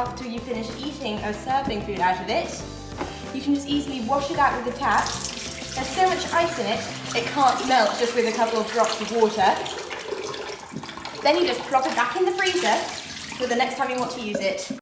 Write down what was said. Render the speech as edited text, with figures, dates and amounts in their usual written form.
after you finish eating or serving food out of it, you can just easily wash it out with the tap. There's so much ice in it, it can't melt just with a couple of drops of water. Then you just plop it back in the freezer for the next time you want to use it.